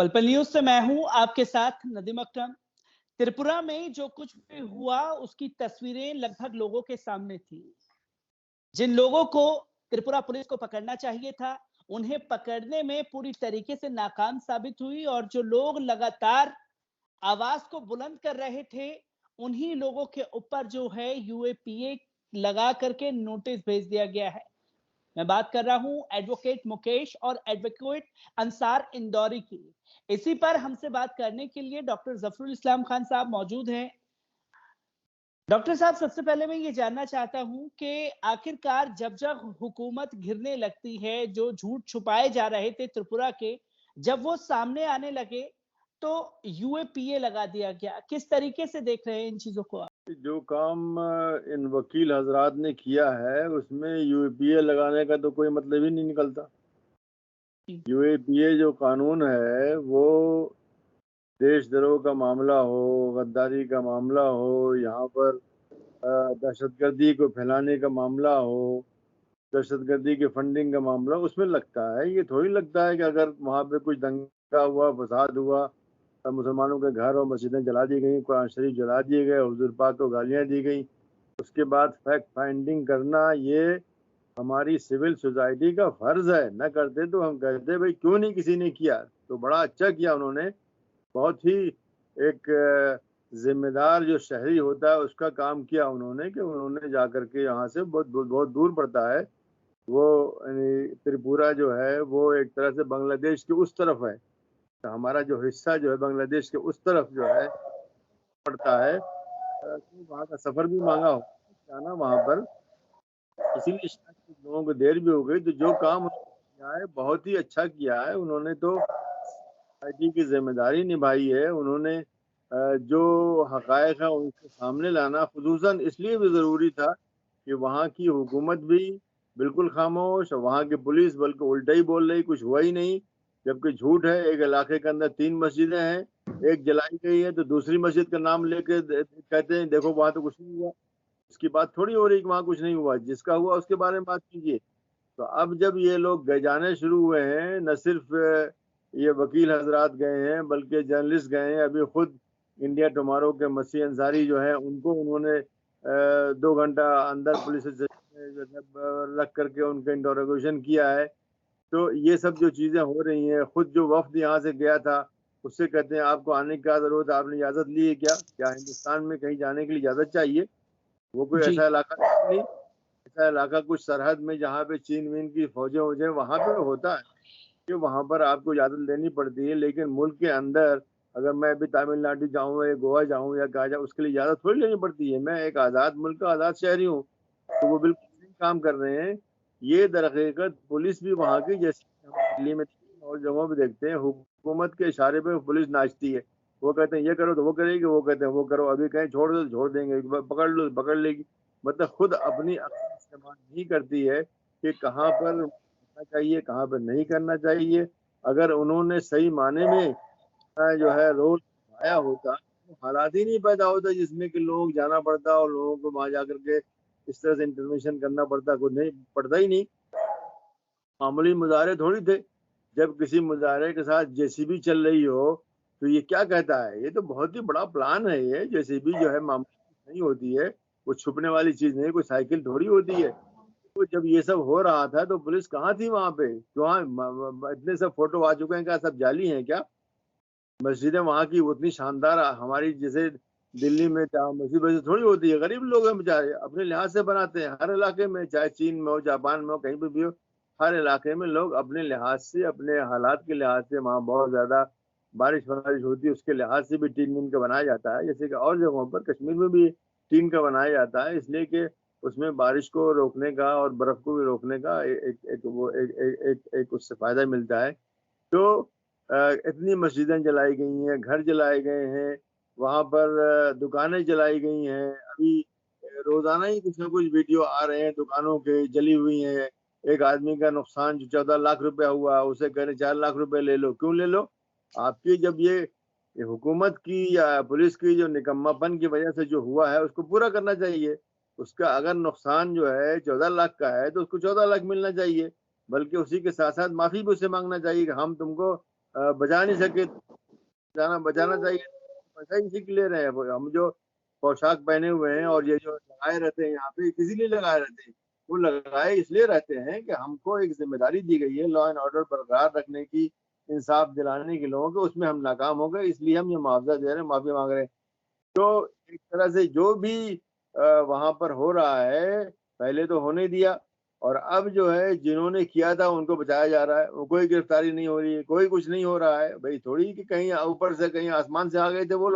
पलपल news से मैं हूं आपके साथ नदीम अकरम। त्रिपुरा में जो कुछ भी हुआ उसकी तस्वीरें लगभग लोगों के सामने थी। जिन लोगों को त्रिपुरा पुलिस को पकड़ना चाहिए था, उन्हें पकड़ने में पूरी तरीके से नाकाम साबित हुई और जो लोग लगातार आवाज को बुलंद कर रहे थे, उन्हीं लोगों के ऊपर जो है यूएपीए लगा करके नोटिस भेज दिया गया है। मैं बात कर रहा हूं एडवोकेट मुकेश और एडवोकेट अंसार इंदौरी की। इसी पर हमसे बात करने के लिए डॉक्टर जफरुल इस्लाम खान साहब मौजूद हैं। डॉक्टर साहब, सबसे पहले मैं ये जानना चाहता हूं कि आखिरकार जब जब हुकूमत घिरने लगती है, जो झूठ छुपाए जा रहे थे त्रिपुरा के, जब वो सामने आने लगे तो यूएपीए लगा दिया गया। किस तरीके से देख रहे हैं इन चीजों को आप? जो काम इन वकील हजरात ने किया है उसमें यूएपीए लगाने का तो कोई मतलब ही नहीं निकलता। यूएपीए जो कानून है वो देशद्रोह का मामला हो, गद्दारी का मामला हो, यहाँ पर दहशतगर्दी को फैलाने का मामला हो, दहशतगर्दी के फंडिंग का मामला, उसमें लगता है। ये थोड़ी लगता है कि अगर वहाँ पे कुछ दंगा हुआ, फसाद हुआ, मुसलमानों के घर और मस्जिदें जला दी गई, कुरान शरीफ जला दिए गए, हुजूर पाक को गालियाँ दी गई, उसके बाद फैक्ट फाइंडिंग करना ये हमारी सिविल सोसाइटी का फर्ज है। न करते तो हम कहते भाई क्यों नहीं किसी ने किया। तो बड़ा अच्छा किया उन्होंने, बहुत ही एक जिम्मेदार जो शहरी होता है उसका काम किया उन्होंने कि उन्होंने जा करके यहाँ से बहुत दूर पड़ता है वो, त्रिपुरा जो है वो एक तरह से बांग्लादेश के उस तरफ है। तो हमारा जो हिस्सा जो है बांग्लादेश के उस तरफ जो है पड़ता है, तो वहाँ का सफर भी महंगा हो जाना वहाँ पर, इसीलिए शायद कुछ लोगों को देर भी हो गई। तो जो काम किया है बहुत ही अच्छा किया है उन्होंने, तो सोसाइटी की जिम्मेदारी निभाई है उन्होंने। जो हकायक है उनके सामने लाना खुसूसन इसलिए भी ज़रूरी था कि वहाँ की हुकूमत भी बिल्कुल खामोश, वहाँ की पुलिस बल्कि उल्टा ही बोल रही, कुछ हुआ ही नहीं, जबकि झूठ है। एक इलाके के अंदर 3 मस्जिदें हैं, एक जलाई गई है तो दूसरी मस्जिद का नाम लेके कहते हैं देखो वहाँ तो कुछ नहीं हुआ। उसकी बात थोड़ी हो रही कि वहाँ कुछ नहीं हुआ, जिसका हुआ उसके बारे में बात कीजिए। तो अब जब ये लोग गए जाने शुरू हुए हैं, न सिर्फ ये वकील हजरात गए हैं बल्कि जर्नलिस्ट गए हैं। अभी खुद इंडिया टुमारो के मसीह अंसारी जो है उनको उन्होंने 2 घंटा अंदर पुलिस रख करके उनका इंटरोगेशन किया है। तो ये सब जो चीज़ें हो रही हैं, खुद जो वफ्द यहाँ से गया था उससे कहते हैं आपको आने की क्या ज़रूरत है, आपने इजाज़त ली है क्या? क्या हिंदुस्तान में कहीं जाने के लिए इजाज़त चाहिए? वो कोई ऐसा इलाका नहीं, ऐसा इलाका कुछ सरहद में जहाँ पे चीन वीन की फौजें वोजें वहाँ पे होता है कि वहाँ पर आपको इजाज़त लेनी पड़ती है। लेकिन मुल्क के अंदर अगर मैं अभी तमिलनाडु जाऊँ या गोवा जाऊँ या कहाँ जाऊँ, उसके लिए इजाज़त थोड़ी लेनी पड़ती है। मैं एक आज़ाद मुल्क का आज़ाद शहरी हूँ, तो वो बिल्कुल सही काम कर रहे हैं। ये दरहकीकत पुलिस भी वहाँ की, जैसे हम दिल्ली में और जगहों पे देखते हैं, हुकूमत के इशारे पे पुलिस नाचती है। वो कहते हैं ये करो तो वो करेगी, वो कहते हैं वो करो, अभी कहीं छोड़ दो तो छोड़ देंगे, पकड़ लो तो पकड़ लेगी। मतलब खुद अपनी अक्ल इस्तेमाल नहीं करती है कि कहाँ पर करना चाहिए, कहाँ पर नहीं करना चाहिए। अगर उन्होंने सही माने में जो है रोल निभाया होता तो हालात ही नहीं पैदा होता जिसमें कि लोग जाना पड़ता और लोगों को वहां जाकर के इस तरह से इंटरवेंशन करना पड़ता, कुछ नहीं पड़ता ही नहीं। मामूली मुजाहरे थोड़ी थे। जब किसी मुजाहरे के साथ जेसीबी चल रही हो तो ये क्या कहता है, ये तो बहुत ही बड़ा प्लान है। ये जेसीबी जो है मामूली नहीं होती है, वो छुपने वाली चीज नहीं, कोई साइकिल थोड़ी होती है। तो जब ये सब हो रहा था तो पुलिस कहाँ थी वहां पे? क्यों इतने सब फोटो आ चुके हैं, क्या सब जाली हैं क्या? मस्जिदें वहाँ की उतनी शानदार हमारी जैसे दिल्ली में जामा मस्जिद वैसे थोड़ी होती है। गरीब लोग हैं बेचारे, अपने लिहाज से बनाते हैं। हर इलाके में, चाहे चीन में हो, जापान में हो, कहीं पर भी हो, हर इलाके में लोग अपने लिहाज से, अपने हालात के लिहाज से, वहाँ बहुत ज्यादा बारिश वारिश होती है उसके लिहाज से भी टीन वीन का बनाया जाता है। जैसे कि और जगहों पर, कश्मीर में भी टीन का बनाया जाता है, इसलिए कि उसमें बारिश को रोकने का और बर्फ को भी रोकने का एक उससे फायदा मिलता है। तो इतनी मस्जिदें जलाई गई हैं, घर जलाए गए हैं, वहाँ पर दुकानें जलाई गई हैं। अभी रोजाना ही कुछ ना कुछ वीडियो आ रहे हैं दुकानों के जली हुई हैं। एक आदमी का नुकसान जो 14 लाख रुपया हुआ, उसे कह रहे 4 लाख रुपए ले लो। क्यों ले लो? आपकी जब ये हुकूमत की या पुलिस की जो निकम्मापन की वजह से जो हुआ है उसको पूरा करना चाहिए। उसका अगर नुकसान जो है 14 लाख का है तो उसको 14 लाख मिलना चाहिए, बल्कि उसी के साथ साथ माफी भी उससे मांगना चाहिए कि हम तुमको बचा नहीं सके, बचाना चाहिए, पैसा इसी के लिए रहे हैं। हम जो पोशाक पहने हुए हैं और ये जो लगाए रहते हैं यहाँ पे, किसी लिए लगाए रहते हैं? वो लगाए इसलिए रहते हैं कि हमको एक जिम्मेदारी दी गई है लॉ एंड ऑर्डर बरकरार रखने की, इंसाफ दिलाने के लोगों को, उसमें हम नाकाम हो गए, इसलिए हम ये मुआवजा दे रहे हैं, माफी मांग रहे हैं। तो एक तरह से जो भी वहां पर हो रहा है, पहले तो होने दिया, और अब जो है जिन्होंने किया था उनको बचाया जा रहा है, वो कोई गिरफ्तारी नहीं हो रही है, कोई कुछ नहीं हो रहा है। भाई थोड़ी कि कहीं ऊपर से कहीं आसमान से आ गए थे वो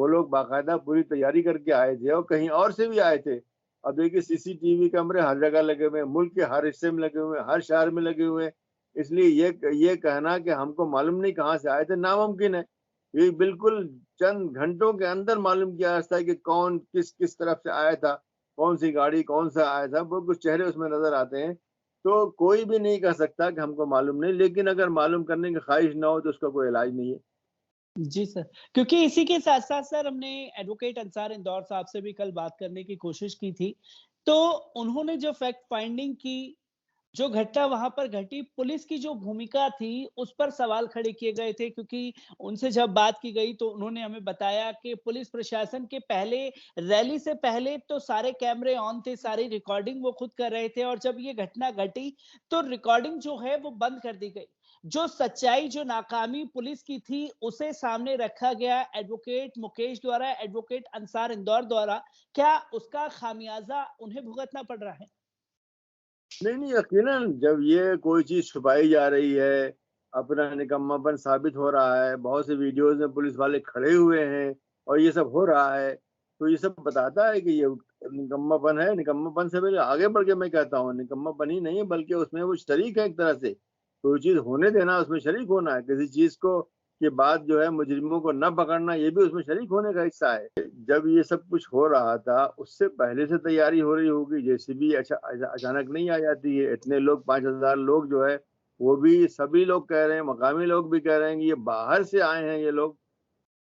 लोग बाकायदा पूरी तैयारी करके आए थे और कहीं और से भी आए थे। अब देखिए सीसीटीवी कैमरे हर जगह लगे हुए हैं, मुल्क के हर हिस्से में लगे हुए हैं, हर शहर में लगे हुए हैं। इसलिए ये कहना कि हमको मालूम नहीं कहाँ से आए थे, नामुमकिन है। ये बिल्कुल चंद घंटों के अंदर मालूम किया जा सकता है कि कौन किस किस तरफ से आया था, कौन सी गाड़ी कौन सा आया था, वो कुछ चेहरे उसमें नजर आते हैं। तो कोई भी नहीं कह सकता कि हमको मालूम नहीं, लेकिन अगर मालूम करने की ख्वाहिश ना हो तो उसका कोई इलाज नहीं है। जी सर, क्योंकि इसी के साथ-साथ सर हमने एडवोकेट अंसार इंदौर साहब से भी कल बात करने की कोशिश की थी। तो उन्होंने जो फैक्ट फाइंडिंग की, जो घटना वहाँ पर घटी, पुलिस की जो भूमिका थी, उस पर सवाल खड़े किए गए थे क्योंकि उनसे जब बात की गई तो उन्होंने हमें बताया कि पुलिस प्रशासन के पहले रैली से पहले तो सारे कैमरे ऑन थे, सारी रिकॉर्डिंग वो खुद कर रहे थे और जब ये घटना घटी, तो रिकॉर्डिंग जो है वो बंद कर दी गई। जो सच्चाई, जो नाकामी पुलिस की थी, उसे सामने रखा गया एडवोकेट मुकेश द्वारा, एडवोकेट अंसार इंदौर द्वारा। क्या उसका खामियाजा उन्हें भुगतना पड़ रहा है? नहीं, यकीनन जब ये कोई चीज छुपाई जा रही है, अपना निकम्मापन साबित हो रहा है, बहुत से वीडियोज में पुलिस वाले खड़े हुए हैं और ये सब हो रहा है, तो ये सब बताता है कि ये निकम्मापन है। निकम्मापन से पहले आगे बढ़ के मैं कहता हूँ, निकम्मापन ही नहीं है बल्कि उसमें वो शरीक है एक तरह से। कोई चीज होने देना, उसमें शरीक होना है। किसी चीज को के बाद जो है मुजरिमों को न पकड़ना, ये भी उसमें शरीक होने का हिस्सा है। जब ये सब कुछ हो रहा था उससे पहले से तैयारी हो रही होगी, जेसीबी अचानक नहीं आ जाती है। इतने लोग, 5,000 लोग जो है, वो भी सभी लोग कह रहे हैं, मकामी लोग भी कह रहे हैं कि ये बाहर से आए हैं ये लोग।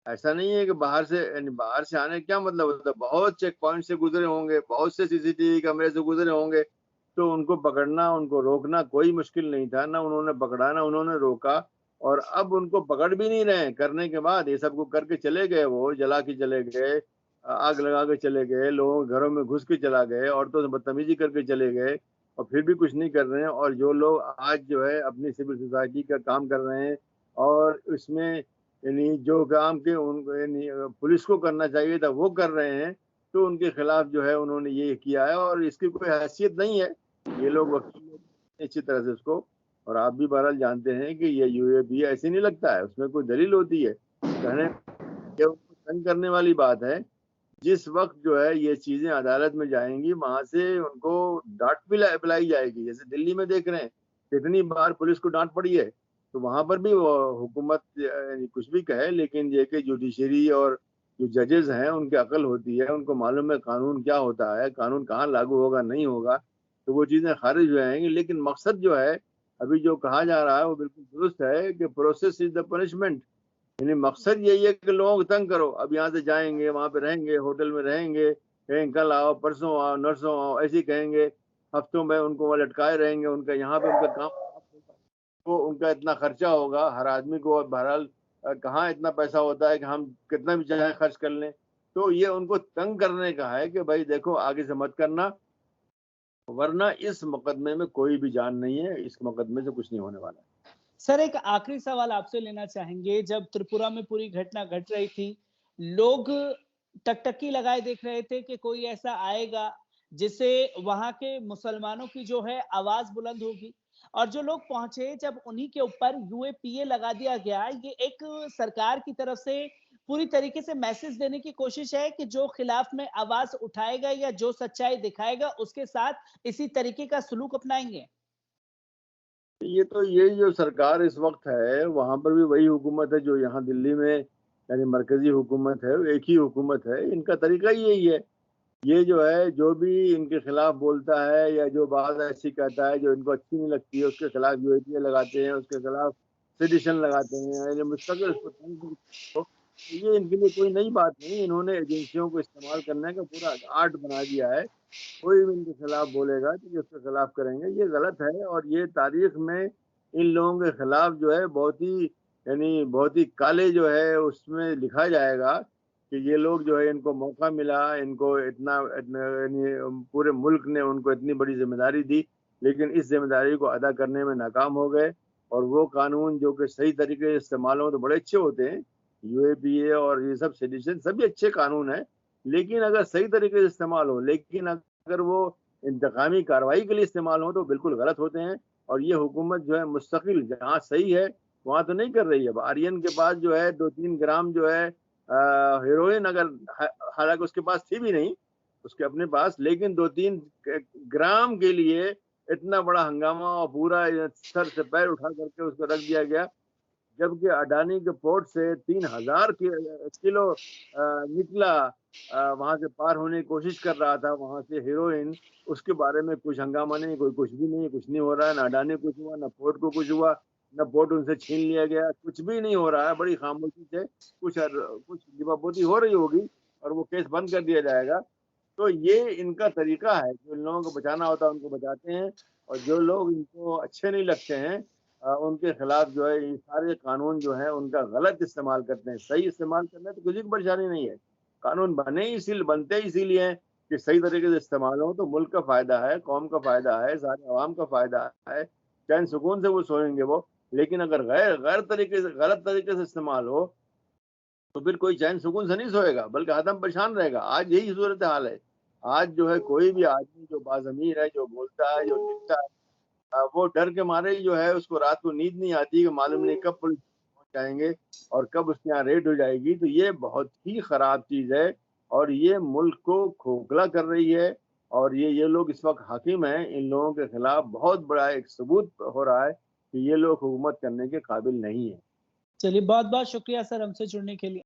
ऐसा नहीं है कि बाहर से, यानी बाहर से आने का क्या मतलब होता है? बहुत चेक पॉइंट से गुजरे होंगे, बहुत से सीसीटीवी कैमरे से गुजरे होंगे, तो उनको पकड़ना, उनको रोकना कोई मुश्किल नहीं था। ना उन्होंने पकड़ा, ना उन्होंने रोका, और अब उनको पकड़ भी नहीं रहे। करने के बाद ये सबको करके चले गए, वो जला के चले गए, आग लगा के चले गए, लोगों के घरों में घुस के चला गए, औरतों से बदतमीजी करके चले गए, और फिर भी कुछ नहीं कर रहे हैं। और जो लोग आज जो है अपनी सिविल सोसाइटी का काम कर रहे हैं, और इसमें यानी जो काम के उनको यानी पुलिस को करना चाहिए था वो कर रहे हैं, तो उनके खिलाफ जो है उन्होंने ये किया है, और इसकी कोई हैसियत नहीं है। ये लोग वकील अच्छी तरह से उसको, और आप भी बहरहाल जानते हैं कि ये यूएपी ऐसे नहीं लगता है, उसमें कोई दलील होती है कहने। ये उनको तंग करने वाली बात है। जिस वक्त जो है ये चीजें अदालत में जाएंगी, वहां से उनको डांट भी पिलाई जाएगी। जैसे दिल्ली में देख रहे हैं कितनी बार पुलिस को डांट पड़ी है, तो वहां पर भी वो हुकूमत कुछ भी कहे, लेकिन ये कि जुडिशरी और जो जजेस हैं उनकी अकल होती है, उनको मालूम है कानून क्या होता है, कानून कहाँ लागू होगा नहीं होगा, तो वो चीजें खारिज हो जाएंगी। लेकिन मकसद जो है, अभी जो कहा जा रहा है वो बिल्कुल दुरुस्त है कि प्रोसेस इज द पनिशमेंट। यानी मकसद यही है कि लोगों को तंग करो। अब यहाँ से जाएंगे, वहां पे रहेंगे, होटल में रहेंगे, कहेंगे कल आओ, परसों आओ, नरसों आओ, ऐसे ही कहेंगे। हफ्तों में उनको वहाँ लटकाए रहेंगे, उनका यहाँ पे उनका काम, तो उनका इतना खर्चा होगा हर आदमी को। और बहरहाल कहाँ इतना पैसा होता है कि हम कितना भी चाहे खर्च कर लें। तो ये उनको तंग करने का है कि भाई देखो आगे से मत करना, वरना इस मुकदमे में कोई भी जान नहीं है, इस मुकदमे से कुछ नहीं होने वाला है। सर एक आखिरी सवाल आपसे लेना चाहेंगे, जब त्रिपुरा में पूरी घटना घट रही थी, लोग टकटकी लगाए देख रहे थे कि कोई ऐसा आएगा जिससे वहां के मुसलमानों की जो है आवाज बुलंद होगी, और जो लोग पहुंचे जब उन्हीं के ऊपर यूएपीए लगा दिया गया। ये एक सरकार की तरफ से पूरी तरीके से मैसेज देने की कोशिश है कि जो खिलाफ में आवाज उठाएगा या जो सच्चाई दिखाएगा उसके साथ इसी तरीके का सलूक अपनाएंगे। ये तो ये जो सरकार इस वक्त है, वहां पर भी वही हुकूमत है जो यहाँ दिल्ली में, यानी मरकजी हुकूमत है, एक ही हुकूमत है। इनका तरीका ही यही है। ये जो है, जो भी इनके खिलाफ बोलता है या जो बात ऐसी कहता है जो इनको अच्छी नहीं लगती है, उसके खिलाफ यूएपीए लगाते हैं, उसके खिलाफ सेडिशन लगाते हैं, यानी मुस्तकिल उसको तंग करते हैं। तो ये इनके लिए कोई नई बात नहीं। इन्होंने एजेंसियों को इस्तेमाल करने का पूरा आर्ट बना दिया है। कोई भी इनके खिलाफ बोलेगा तो ये उसके खिलाफ करेंगे, ये गलत है। और ये तारीख में ان لوگوں کے خلاف جو ہے بہت ہی کالے جو ہے اس میں لکھا جائے گا کہ یہ لوگ جو ہے ان کو موقع ملا، ان کو اتنا یعنی پورے ملک نے ان کو اتنی بڑی ذمہ داری دی، لیکن اس ذمہ داری کو ادا کرنے میں ناکام ہو گئے۔ اور وہ قانون جو کہ صحیح طریقے سے استعمال ہوں تو بڑے اچھے ہوتے ہیں، یو اے پی اے اور یہ سب سیڈیشن سبھی اچھے قانون ہیں، لیکن اگر صحیح طریقے سے استعمال ہو، لیکن اگر وہ انتقامی کارروائی کے لیے استعمال ہو تو بالکل غلط ہوتے ہیں۔ اور یہ حکومت جو ہے مستقل جہاں صحیح ہے وہاں تو نہیں کر رہی ہے۔ اب آرین کے پاس جو ہے 2-3 گرام جو ہے ہیروئن، اگر حالانکہ اس کے پاس تھی بھی نہیں اس کے اپنے پاس، لیکن 2-3 گرام کے لیے اتنا بڑا ہنگامہ اور پورا سر سے پیر اٹھا کر کے اس کو رکھ دیا گیا، جبکہ اڈانی کے پورٹ سے 3000 کلو نکلا، وہاں سے پار ہونے کی کوشش کر رہا تھا وہاں سے ہیروئن، اس کے بارے میں کچھ ہنگامہ نہیں، کچھ بھی نہیں، کچھ نہیں ہو رہا ہے، نہ اڈانی کو کچھ ہوا، نہ پورٹ کو کچھ ہوا، نہ پورٹ ان سے چھین لیا گیا، کچھ بھی نہیں ہو رہا ہے، بڑی خاموشی سے کچھ لبابوتی ہو رہی ہوگی اور وہ کیس بند کر دیا جائے گا۔ تو یہ ان کا طریقہ ہے، جو ان لوگوں کو بچانا ہوتا ہے ان کو بچاتے ہیں، اور جو لوگ ان کو اچھے نہیں لگتے ہیں ان کے خلاف جو ہے یہ سارے قانون جو ہیں ان کا غلط استعمال کرتے ہیں۔ صحیح استعمال کرنے تو کسی کو پریشانی نہیں ہے، قانون بنتے اسی لیے ہیں کہ صحیح طریقے سے استعمال ہو تو ملک کا فائدہ ہے، قوم کا فائدہ ہے، سارے عوام کا فائدہ ہے، چین سکون سے وہ سوئیں گے وہ۔ لیکن اگر غلط طریقے سے استعمال ہو تو پھر کوئی چین سکون سے نہیں سوئے گا، بلکہ آدم پریشان رہے گا۔ آج یہی صورتحال ہے، آج جو ہے کوئی بھی آدمی جو باضمیر ہے، جو بولتا ہے، جو لکھتا ہے، وہ ڈر کے مارے جو ہے اس کو رات کو نیند نہیں آتی کہ معلوم نہیں کب پولیس پہنچ جائیں گے اور کب اس کے یہاں ریڈ ہو جائے گی۔ تو یہ بہت ہی خراب چیز ہے اور یہ ملک کو کھوکھلا کر رہی ہے، اور یہ لوگ اس وقت حاکم ہیں، ان لوگوں کے خلاف بہت بڑا ایک ثبوت ہو رہا ہے کہ یہ لوگ حکومت کرنے کے قابل نہیں ہیں۔ چلیے، بہت بہت شکریہ سر ہم سے جڑنے کے لیے۔